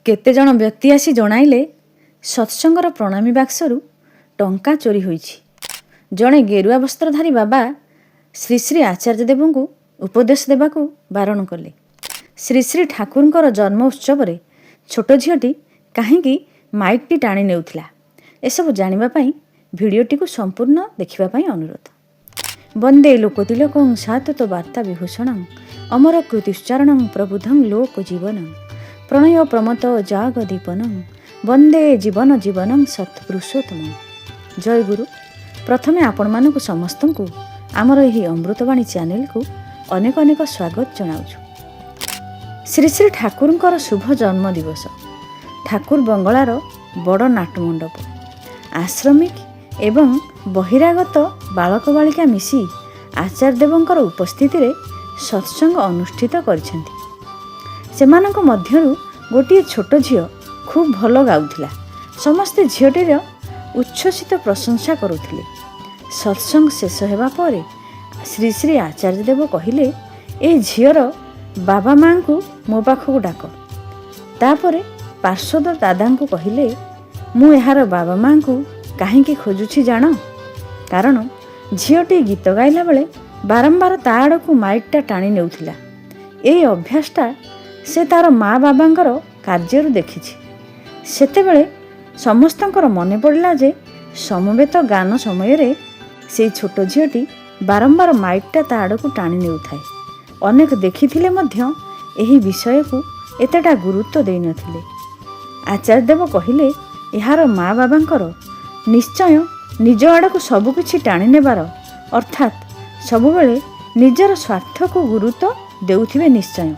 କେତେ ଜଣ ବ୍ୟକ୍ତି ଆସି ଜଣାଇଲେ ସତ୍ସଙ୍ଗର ପ୍ରଣାମୀ ବାକ୍ସରୁ ଟଙ୍କା ଚୋରି ହୋଇଛି। ଜଣେ ଗେରୁଆ ବସ୍ତ୍ରଧାରୀ ବାବା ଶ୍ରୀ ଶ୍ରୀ ଆଚାର୍ଯ୍ୟ ଦେବଙ୍କୁ ଉପଦେଶ ଦେବାକୁ ବାରଣ କଲେ। ଶ୍ରୀ ଶ୍ରୀ ଠାକୁରଙ୍କର ଜନ୍ମ ଉତ୍ସବରେ ଛୋଟ ଝିଅଟି କାହିଁକି ମାଇକ୍ଟି ଟାଣି ନେଉଥିଲା, ଏସବୁ ଜାଣିବା ପାଇଁ ଭିଡ଼ିଓଟିକୁ ସମ୍ପୂର୍ଣ୍ଣ ଦେଖିବା ପାଇଁ ଅନୁରୋଧ। ବନ୍ଦେ ଲୋକତିଲକଂ ସାତତ ବାର୍ତ୍ତା ବିଭୂଷଣଂ ଅମର କୃତିଶ୍ଚାରଣଂ ପ୍ରବୁଦ୍ଧଂ ଲୋକ ଜୀବନଂ ପ୍ରଣୟ ପ୍ରମତ ଜାଗ ଦୀପନଂ ବନ୍ଦେ ଜୀବନ ଜୀବନଂ ସତ୍ପୁରୁଷୋତ୍ତମ। ଜୟ ଗୁରୁ। ପ୍ରଥମେ ଆପଣମାନଙ୍କୁ ସମସ୍ତଙ୍କୁ ଆମର ଏହି ଅମୃତବାଣୀ ଚ୍ୟାନେଲକୁ ଅନେକ ଅନେକ ସ୍ୱାଗତ ଜଣାଉଛୁ। ଶ୍ରୀ ଶ୍ରୀ ଠାକୁରଙ୍କର ଶୁଭ ଜନ୍ମ ଦିବସ। ଠାକୁର ବଙ୍ଗଳାର ବଡ଼ ନାଟମଣ୍ଡପ, ଆଶ୍ରମିକ ଏବଂ ବହିରାଗତ ବାଳକ ବାଳିକା ମିଶି ଆଚାର୍ଯ୍ୟ ଦେବଙ୍କର ଉପସ୍ଥିତିରେ ସତ୍ସଙ୍ଗ ଅନୁଷ୍ଠିତ କରିଛନ୍ତି। ସେମାନଙ୍କ ମଧ୍ୟରୁ ଗୋଟିଏ ଛୋଟ ଝିଅ ଖୁବ୍ ଭଲ ଗାଉଥିଲା। ସମସ୍ତେ ଝିଅଟିର ଉଚ୍ଛ୍ୱସିତ ପ୍ରଶଂସା କରୁଥିଲେ। ସତ୍ସଙ୍ଗ ଶେଷ ହେବା ପରେ ଶ୍ରୀ ଶ୍ରୀ ଆଚାର୍ଯ୍ୟ ଦେବ କହିଲେ, ଏ ଝିଅର ବାବା ମାଆଙ୍କୁ ମୋ ପାଖକୁ ଡାକ। ତାପରେ ପାର୍ଶ୍ୱଦ ଦାଦାଙ୍କୁ କହିଲେ, ମୁଁ ଏହାର ବାବା ମାଆଙ୍କୁ କାହିଁକି ଖୋଜୁଛି ଜାଣ? କାରଣ ଝିଅଟି ଗୀତ ଗାଇଲା ବେଳେ ବାରମ୍ବାର ତା ଆଡ଼କୁ ମାଇକ୍ଟା ଟାଣି ନେଉଥିଲା। ଏହି ଅଭ୍ୟାସଟା ସେ ତାର ମା ବାବାଙ୍କର କାର୍ଯ୍ୟରୁ ଦେଖିଛି। ସେତେବେଳେ ସମସ୍ତଙ୍କର ମନେ ପଡ଼ିଲା ଯେ ସମବେତ ଗାନ ସମୟରେ ସେଇ ଛୋଟ ଝିଅଟି ବାରମ୍ବାର ମାଇକ୍ଟା ତା ଆଡ଼କୁ ଟାଣି ନେଉଥାଏ। ଅନେକ ଦେଖିଥିଲେ ମଧ୍ୟ ଏହି ବିଷୟକୁ ଏତେଟା ଗୁରୁତ୍ୱ ଦେଇନଥିଲେ। ଆଚାର୍ଯ୍ୟ ଦେବ କହିଲେ, ଏହାର ମା ବାବାଙ୍କର ନିଶ୍ଚୟ ନିଜ ଆଡ଼କୁ ସବୁକିଛି ଟାଣି ନେବାର ଅର୍ଥାତ୍ ସବୁବେଳେ ନିଜର ସ୍ୱାର୍ଥକୁ ଗୁରୁତ୍ୱ ଦେଉଥିବେ ନିଶ୍ଚୟ।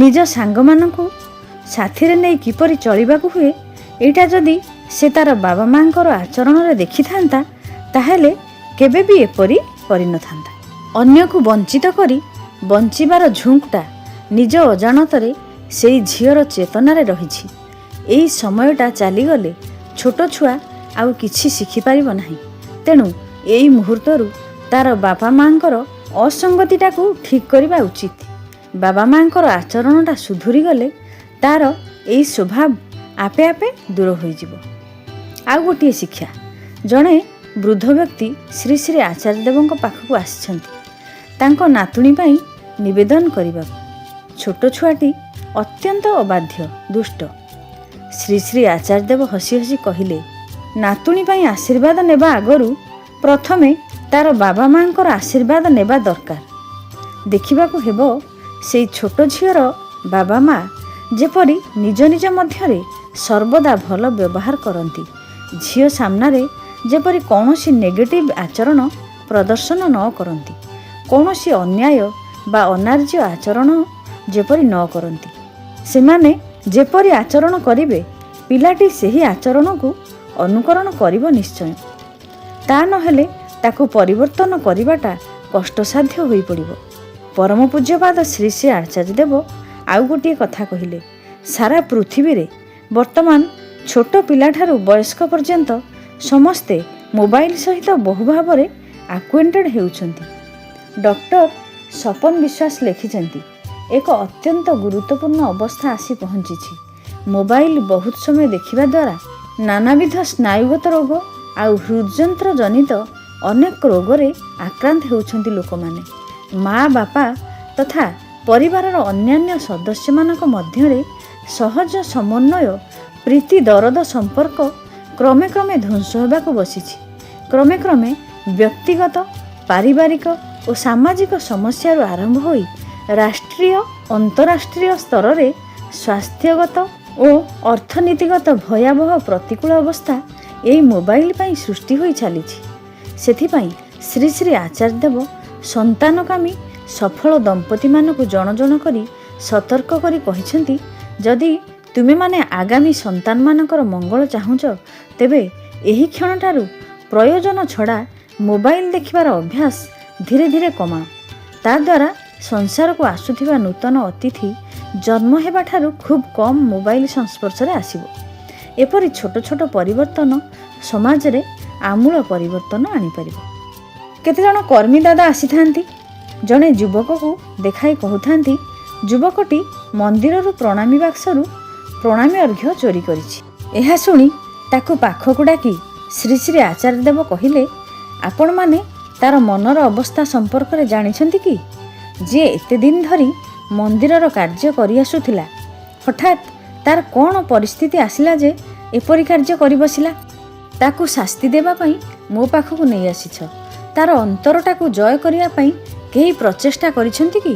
ନିଜ ସାଙ୍ଗମାନଙ୍କୁ ସାଥିରେ ନେଇ କିପରି ଚଳିବାକୁ ହୁଏ, ଏଇଟା ଯଦି ସେ ତାର ବାବା ମାଆଙ୍କର ଆଚରଣରେ ଦେଖିଥାନ୍ତା ତାହେଲେ କେବେ ବି ଏପରି କରିନଥାନ୍ତା। ଅନ୍ୟକୁ ବଞ୍ଚିତ କରି ବଞ୍ଚିବାର ଝୁଙ୍କଟା ନିଜ ଅଜାଣତରେ ସେଇ ଝିଅର ଚେତନାରେ ରହିଛି। ଏଇ ସମୟଟା ଚାଲିଗଲେ ଛୋଟ ଛୁଆ ଆଉ କିଛି ଶିଖିପାରିବ ନାହିଁ। ତେଣୁ ଏଇ ମୁହୂର୍ତ୍ତରୁ ତାର ବାପା ମାଆଙ୍କର ଅସଙ୍ଗତିଟାକୁ ଠିକ୍ କରିବା ଉଚିତ। ବାବା ମାଆଙ୍କର ଆଚରଣଟା ସୁଧୁରି ଗଲେ ତାର ଏଇ ସ୍ୱଭାବ ଆପେ ଆପେ ଦୂର ହୋଇଯିବ। ଆଉ ଗୋଟିଏ ଶିକ୍ଷା, ଜଣେ ବୃଦ୍ଧ ବ୍ୟକ୍ତି ଶ୍ରୀ ଶ୍ରୀ ଆଚାର୍ଯ୍ୟ ଦେବଙ୍କ ପାଖକୁ ଆସିଛନ୍ତି ତାଙ୍କ ନାତୁଣୀ ପାଇଁ ନିବେଦନ କରିବାକୁ। ଛୋଟ ଛୁଆଟି ଅତ୍ୟନ୍ତ ଅବାଧ୍ୟ, ଦୁଷ୍ଟ। ଶ୍ରୀ ଶ୍ରୀ ଆଚାର୍ଯ୍ୟ ଦେବ ହସି ହସି କହିଲେ, ନାତୁଣୀ ପାଇଁ ଆଶୀର୍ବାଦ ନେବା ଆଗରୁ ପ୍ରଥମେ ତାର ବାବା ମାଆଙ୍କର ଆଶୀର୍ବାଦ ନେବା ଦରକାର। ଦେଖିବାକୁ ହେବ ସେଇ ଛୋଟ ଝିଅର ବାବା ମା ଯେପରି ନିଜ ନିଜ ମଧ୍ୟରେ ସର୍ବଦା ଭଲ ବ୍ୟବହାର କରନ୍ତି। ଝିଅ ସାମ୍ନାରେ ଯେପରି କୌଣସି ନେଗେଟିଭ୍ ଆଚରଣ ପ୍ରଦର୍ଶନ ନ କରନ୍ତି, କୌଣସି ଅନ୍ୟାୟ ବା ଅନାର୍ଯ୍ୟ ଆଚରଣ ଯେପରି ନ କରନ୍ତି। ସେମାନେ ଯେପରି ଆଚରଣ କରିବେ ପିଲାଟି ସେହି ଆଚରଣକୁ ଅନୁକରଣ କରିବ ନିଶ୍ଚୟ। ତା ନହେଲେ ତାକୁ ପରିବର୍ତ୍ତନ କରିବାଟା କଷ୍ଟସାଧ୍ୟ ହୋଇପଡ଼ିବ। ପରମ ପୂଜ୍ୟପାଦ ଶ୍ରୀ ଶ୍ରୀ ଆଚାର୍ଯ୍ୟ ଦେବ ଆଉ ଗୋଟିଏ କଥା କହିଲେ, ସାରା ପୃଥିବୀରେ ବର୍ତ୍ତମାନ ଛୋଟ ପିଲାଠାରୁ ବୟସ୍କ ପର୍ଯ୍ୟନ୍ତ ସମସ୍ତେ ମୋବାଇଲ ସହିତ ବହୁ ଭାବରେ ଆକ୍ୱେଣ୍ଟେଡ୍ ହେଉଛନ୍ତି। ଡକ୍ଟର ସପନ ବିଶ୍ୱାସ ଲେଖିଛନ୍ତି, ଏକ ଅତ୍ୟନ୍ତ ଗୁରୁତ୍ୱପୂର୍ଣ୍ଣ ଅବସ୍ଥା ଆସି ପହଞ୍ଚିଛି। ମୋବାଇଲ ବହୁତ ସମୟ ଦେଖିବା ଦ୍ୱାରା ନାନାବିଧ ସ୍ନାୟୁଗତ ରୋଗ ଆଉ ହୃଦଯନ୍ତ୍ର ଜନିତ ଅନେକ ରୋଗରେ ଆକ୍ରାନ୍ତ ହେଉଛନ୍ତି ଲୋକମାନେ। ମା ବାପା ତଥା ପରିବାରର ଅନ୍ୟାନ୍ୟ ସଦସ୍ୟମାନଙ୍କ ମଧ୍ୟରେ ସହଜ ସମନ୍ୱୟ, ପ୍ରୀତି ଦରଦ ସମ୍ପର୍କ କ୍ରମେ କ୍ରମେ ଧ୍ୱଂସ ହେବାକୁ ବସିଛି। କ୍ରମେ କ୍ରମେ ବ୍ୟକ୍ତିଗତ, ପାରିବାରିକ ଓ ସାମାଜିକ ସମସ୍ୟାରୁ ଆରମ୍ଭ ହୋଇ ରାଷ୍ଟ୍ରୀୟ ଅନ୍ତରାଷ୍ଟ୍ରୀୟ ସ୍ତରରେ ସ୍ୱାସ୍ଥ୍ୟଗତ ଓ ଅର୍ଥନୀତିଗତ ଭୟାବହ ପ୍ରତିକୂଳ ଅବସ୍ଥା ଏହି ମୋବାଇଲ ପାଇଁ ସୃଷ୍ଟି ହୋଇ ଚାଲିଛି। ସେଥିପାଇଁ ଶ୍ରୀ ଶ୍ରୀ ଆଚାର୍ଯ୍ୟ ଦେବ ସନ୍ତାନକାମୀ ସଫଳ ଦମ୍ପତିମାନଙ୍କୁ ଜଣ ଜଣ କରି ସତର୍କ କରି କହିଛନ୍ତି, ଯଦି ତୁମେମାନେ ଆଗାମୀ ସନ୍ତାନମାନଙ୍କର ମଙ୍ଗଳ ଚାହୁଁଛ ତେବେ ଏହି କ୍ଷଣଠାରୁ ପ୍ରୟୋଜନ ଛଡ଼ା ମୋବାଇଲ ଦେଖିବାର ଅଭ୍ୟାସ ଧୀରେ ଧୀରେ କମାଅ। ତାଦ୍ୱାରା ସଂସାରକୁ ଆସୁଥିବା ନୂତନ ଅତିଥି ଜନ୍ମ ହେବାଠାରୁ ଖୁବ୍ କମ୍ ମୋବାଇଲ ସଂସ୍ପର୍ଶରେ ଆସିବ। ଏପରି ଛୋଟ ଛୋଟ ପରିବର୍ତ୍ତନ ସମାଜରେ ଆମୂଳ ପରିବର୍ତ୍ତନ ଆଣିପାରିବ। କେତେଜଣ କର୍ମୀ ଦାଦା ଆସିଥାନ୍ତି। ଜଣେ ଯୁବକକୁ ଦେଖାଇ କହୁଥାନ୍ତି, ଯୁବକଟି ମନ୍ଦିରରୁ ପ୍ରଣାମୀ ବାକ୍ସରୁ ପ୍ରଣାମୀ ଅର୍ଘ୍ୟ ଚୋରି କରିଛି। ଏହା ଶୁଣି ତାକୁ ପାଖକୁ ଡାକି ଶ୍ରୀ ଶ୍ରୀ ଆଚାର୍ଯ୍ୟ ଦେବ କହିଲେ, ଆପଣମାନେ ତାର ମନର ଅବସ୍ଥା ସମ୍ପର୍କରେ ଜାଣିଛନ୍ତି କି? ଯିଏ ଏତେ ଦିନ ଧରି ମନ୍ଦିରର କାର୍ଯ୍ୟ କରିଆସୁଥିଲା, ହଠାତ୍ ତାର କ'ଣ ପରିସ୍ଥିତି ଆସିଲା ଯେ ଏପରି କାର୍ଯ୍ୟ କରି ବସିଲା? ତାକୁ ଶାସ୍ତି ଦେବା ପାଇଁ ମୋ ପାଖକୁ ନେଇ ଆସିଛ। ତାର ଅନ୍ତରଟାକୁ ଜୟ କରିବା ପାଇଁ କେହି ପ୍ରଚେଷ୍ଟା କରିଛନ୍ତି କି?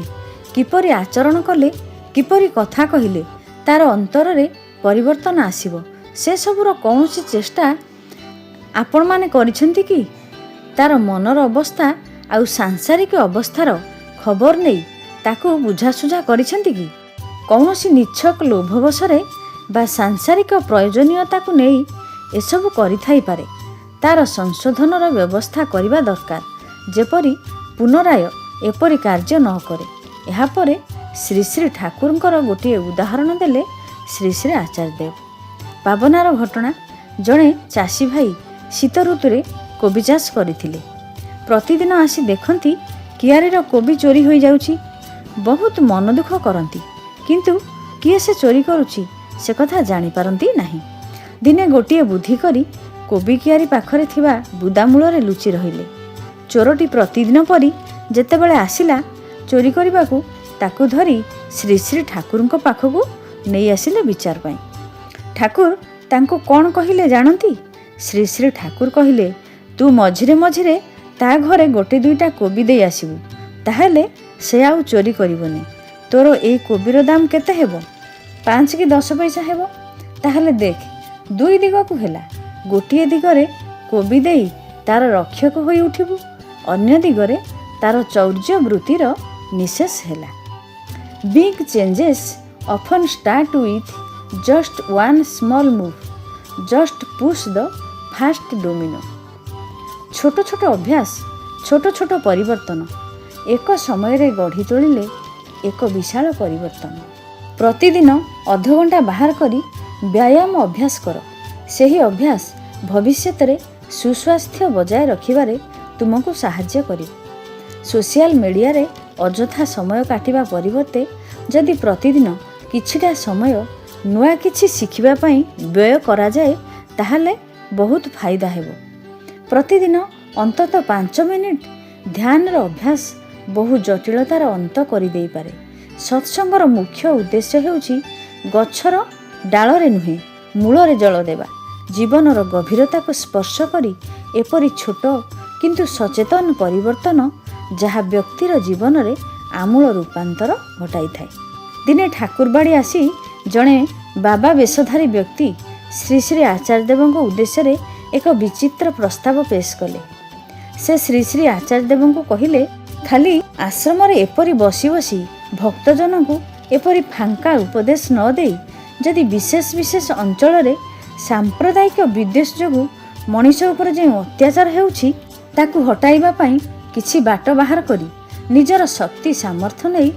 କିପରି ଆଚରଣ କଲେ, କିପରି କଥା କହିଲେ ତାର ଅନ୍ତରରେ ପରିବର୍ତ୍ତନ ଆସିବ, ସେସବୁର କୌଣସି ଚେଷ୍ଟା ଆପଣମାନେ କରିଛନ୍ତି କି? ତାର ମନର ଅବସ୍ଥା ଆଉ ସାଂସାରିକ ଅବସ୍ଥାର ଖବର ନେଇ ତାକୁ ବୁଝାସୁଝା କରିଛନ୍ତି କି? କୌଣସି ନିଚ୍ଛକ ଲୋଭବଶରେ ବା ସାଂସାରିକ ପ୍ରୟୋଜନୀୟତାକୁ ନେଇ ଏସବୁ କରିଥାଇପାରେ। ତାର ସଂଶୋଧନର ବ୍ୟବସ୍ଥା କରିବା ଦରକାର, ଯେପରି ପୁନରାୟ ଏପରି କାର୍ଯ୍ୟ ନ କରେ। ଏହାପରେ ଶ୍ରୀ ଶ୍ରୀ ଠାକୁରଙ୍କର ଗୋଟିଏ ଉଦାହରଣ ଦେଲେ ଶ୍ରୀ ଶ୍ରୀ ଆଚାର୍ଯ୍ୟ ଦେବ। ପାବନାର ଘଟଣା। ଜଣେ ଚାଷୀ ଭାଇ ଶୀତ ଋତୁରେ କୋବି ଚାଷ କରିଥିଲେ। ପ୍ରତିଦିନ ଆସି ଦେଖନ୍ତି କିଆରୀର କୋବି ଚୋରି ହୋଇଯାଉଛି। ବହୁତ ମନ ଦୁଃଖ କରନ୍ତି, କିନ୍ତୁ କିଏ ସେ ଚୋରି କରୁଛି ସେ କଥା ଜାଣିପାରନ୍ତି ନାହିଁ। ଦିନେ ଗୋଟିଏ ବୁଦ୍ଧି କରି କୋବି କିଆରୀ ପାଖରେ ଥିବା ବୁଦାମୂଳରେ ଲୁଚି ରହିଲେ। ଚୋରଟି ପ୍ରତିଦିନ ପରି ଯେତେବେଳେ ଆସିଲା ଚୋରି କରିବାକୁ, ତାକୁ ଧରି ଶ୍ରୀ ଶ୍ରୀ ଠାକୁରଙ୍କ ପାଖକୁ ନେଇ ଆସିଲେ ବିଚାର ପାଇଁ। ଠାକୁର ତାଙ୍କୁ କ'ଣ କହିଲେ ଜାଣନ୍ତି? ଶ୍ରୀ ଶ୍ରୀ ଠାକୁର କହିଲେ, ତୁ ମଝିରେ ମଝିରେ ତା ଘରେ ଗୋଟେ ଦୁଇଟା କୋବି ଦେଇ ଆସିବୁ, ତାହେଲେ ସେ ଆଉ ଚୋରି କରିବନି। ତୋର ଏଇ କୋବିର ଦାମ କେତେ ହେବ? 5 କି 10 ପଇସା ହେବ। ତାହେଲେ ଦେଖ, 2 ଦିଗକୁ ହେଲା। ଗୋଟିଏ ଦିଗରେ କୋବି ଦେଇ ତାର ରକ୍ଷକ ହୋଇ ଉଠିବୁ, ଅନ୍ୟ ଦିଗରେ ତାର ଚୌର୍ଯ୍ୟ ବୃତ୍ତିର ନିଶେଷ ହେଲା। Big changes often start with just one small move, just push the first domino. ଛୋଟ ଛୋଟ ଅଭ୍ୟାସ, ଛୋଟ ଛୋଟ ପରିବର୍ତ୍ତନ ଏକ ସମୟରେ ଗଢ଼ି ତୋଳିଲେ ଏକ ବିଶାଳ ପରିବର୍ତ୍ତନ। ପ୍ରତିଦିନ ଅଧଘଣ୍ଟା ବାହାର କରି ବ୍ୟାୟାମ ଅଭ୍ୟାସ କର। ସେହି ଅଭ୍ୟାସ ଭବିଷ୍ୟତରେ ସୁସ୍ୱାସ୍ଥ୍ୟ ବଜାୟ ରଖିବାରେ ତୁମକୁ ସାହାଯ୍ୟ କରିବ। ସୋସିଆଲ ମିଡ଼ିଆରେ ଅଯଥା ସମୟ କାଟିବା ପରିବର୍ତ୍ତେ ଯଦି ପ୍ରତିଦିନ କିଛିଟା ସମୟ ନୂଆ କିଛି ଶିଖିବା ପାଇଁ ବ୍ୟୟ କରାଯାଏ, ତାହେଲେ ବହୁତ ଫାଇଦା ହେବ। ପ୍ରତିଦିନ ଅନ୍ତତଃ 5 ମିନିଟ୍ ଧ୍ୟାନର ଅଭ୍ୟାସ ବହୁ ଜଟିଳତାର ଅନ୍ତ କରିଦେଇପାରେ। ସତ୍ସଙ୍ଗର ମୁଖ୍ୟ ଉଦ୍ଦେଶ୍ୟ ହେଉଛି ଗଛର ଡାଳରେ ନୁହେଁ, ମୂଳରେ ଜଳ ଦେବା। ଜୀବନର ଗଭୀରତାକୁ ସ୍ପର୍ଶ କରି ଏପରି ଛୋଟ କିନ୍ତୁ ସଚେତନ ପରିବର୍ତ୍ତନ ଯାହା ବ୍ୟକ୍ତିର ଜୀବନରେ ଆମୂଳ ରୂପାନ୍ତର ଘଟାଇଥାଏ। ଦିନେ ଠାକୁରବାଡ଼ି ଆସି ଜଣେ ବାବା ବେଶଧାରୀ ବ୍ୟକ୍ତି ଶ୍ରୀ ଶ୍ରୀ ଆଚାର୍ଯ୍ୟ ଦେବଙ୍କ ଉଦ୍ଦେଶ୍ୟରେ ଏକ ବିଚିତ୍ର ପ୍ରସ୍ତାବ ପେଶ କଲେ। ସେ ଶ୍ରୀ ଶ୍ରୀ ଆଚାର୍ଯ୍ୟ ଦେବଙ୍କୁ କହିଲେ, ଖାଲି ଆଶ୍ରମରେ ଏପରି ବସି ବସି ଭକ୍ତଜନଙ୍କୁ ଏପରି ଫାଙ୍କା ଉପଦେଶ ନ ଦେଇ ଯଦି ବିଶେଷ ବିଶେଷ ଅଞ୍ଚଳରେ ସାମ୍ପ୍ରଦାୟିକ ବିଦ୍ୱେଷ ଯୋଗୁଁ ମଣିଷ ଉପରେ ଯେଉଁ ଅତ୍ୟାଚାର ହେଉଛି ତାକୁ ହଟାଇବା ପାଇଁ କିଛି ବାଟ ବାହାର କରି ନିଜର ଶକ୍ତି ସାମର୍ଥ୍ୟ ନେଇ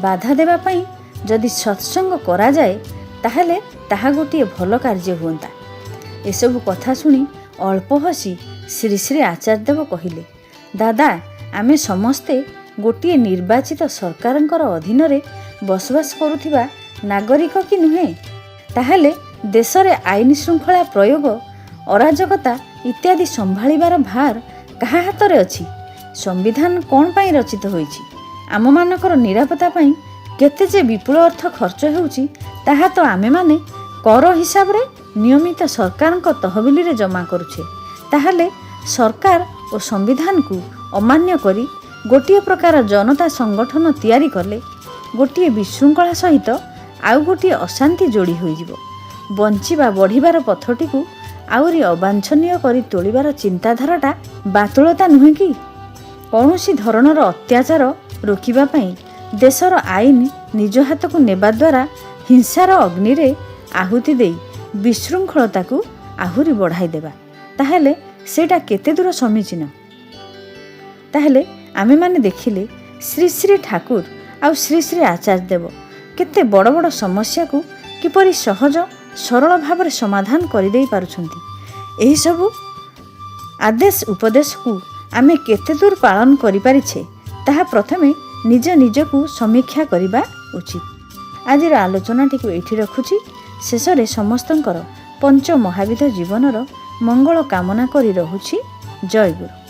ବାଧା ଦେବା ପାଇଁ ଯଦି ସତ୍ସଙ୍ଗ କରାଯାଏ, ତାହେଲେ ତାହା ଗୋଟିଏ ଭଲ କାର୍ଯ୍ୟ ହୁଅନ୍ତା। ଏସବୁ କଥା ଶୁଣି ଅଳ୍ପ ହସି ଶ୍ରୀ ଶ୍ରୀ ଆଚାର୍ଯ୍ୟ ଦେବ କହିଲେ, ଦାଦା, ଆମେ ସମସ୍ତେ ଗୋଟିଏ ନିର୍ବାଚିତ ସରକାରଙ୍କର ଅଧୀନରେ ବସବାସ କରୁଥିବା ନାଗରିକ କି ନୁହେଁ? ତାହେଲେ ଦେଶରେ ଆଇନ ଶୃଙ୍ଖଳା ପ୍ରୟୋଗ, ଅରାଜକତା ଇତ୍ୟାଦି ସମ୍ଭାଳିବାର ଭାର କାହା ହାତରେ ଅଛି? ସମ୍ବିଧାନ କ'ଣ ପାଇଁ ରଚିତ ହୋଇଛି? ଆମମାନଙ୍କର ନିରାପତ୍ତା ପାଇଁ କେତେ ଯେ ବିପୁଳ ଅର୍ଥ ଖର୍ଚ୍ଚ ହେଉଛି, ତାହା ତ ଆମେମାନେ କର ହିସାବରେ ନିୟମିତ ସରକାରଙ୍କ ତହବିଲରେ ଜମା କରୁଛେ। ତାହେଲେ ସରକାର ଓ ସମ୍ବିଧାନକୁ ଅମାନ୍ୟ କରି ଗୋଟିଏ ପ୍ରକାର ଜନତା ସଂଗଠନ ତିଆରି କଲେ ଗୋଟିଏ ବିଶୃଙ୍ଖଳା ସହିତ ଆଉ ଗୋଟିଏ ଅଶାନ୍ତି ଯୋଡ଼ି ହୋଇଯିବ। ବଞ୍ଚିବା ବଢ଼ିବାର ପଥଟିକୁ ଆହୁରି ଅବାଞ୍ଛନୀୟ କରି ତୋଳିବାର ଚିନ୍ତାଧାରାଟା ବାତୁଳତା ନୁହେଁ କି? କୌଣସି ଧରଣର ଅତ୍ୟାଚାର ରୋକିବା ପାଇଁ ଦେଶର ଆଇନ ନିଜ ହାତକୁ ନେବା ଦ୍ୱାରା ହିଂସାର ଅଗ୍ନିରେ ଆହୁତି ଦେଇ ବିଶୃଙ୍ଖଳତାକୁ ଆହୁରି ବଢ଼ାଇ ଦେବା, ତାହେଲେ ସେଇଟା କେତେ ଦୂର ସମୀଚୀନ? ତାହେଲେ ଆମେମାନେ ଦେଖିଲେ ଶ୍ରୀ ଶ୍ରୀ ଠାକୁର ଆଉ ଶ୍ରୀ ଶ୍ରୀ ଆଚାର୍ଯ୍ୟ ଦେବ କେତେ ବଡ଼ ବଡ଼ ସମସ୍ୟାକୁ କିପରି ସହଜ ସରଳ ଭାବରେ ସମାଧାନ କରିଦେଇ ପାରୁଛନ୍ତି। ଏହିସବୁ ଆଦେଶ ଉପଦେଶକୁ ଆମେ କେତେ ଦୂର ପାଳନ କରିପାରିଛେ, ତାହା ପ୍ରଥମେ ନିଜ ନିଜକୁ ସମୀକ୍ଷା କରିବା ଉଚିତ। ଆଜିର ଆଲୋଚନାଟିକୁ ଏଇଠି ରଖୁଛି। ଶେଷରେ ସମସ୍ତଙ୍କର ପଞ୍ଚ ମହାବିଧ ଜୀବନର ମଙ୍ଗଳ କାମନା କରି ରହୁଛି। ଜୟ ଗୁରୁ।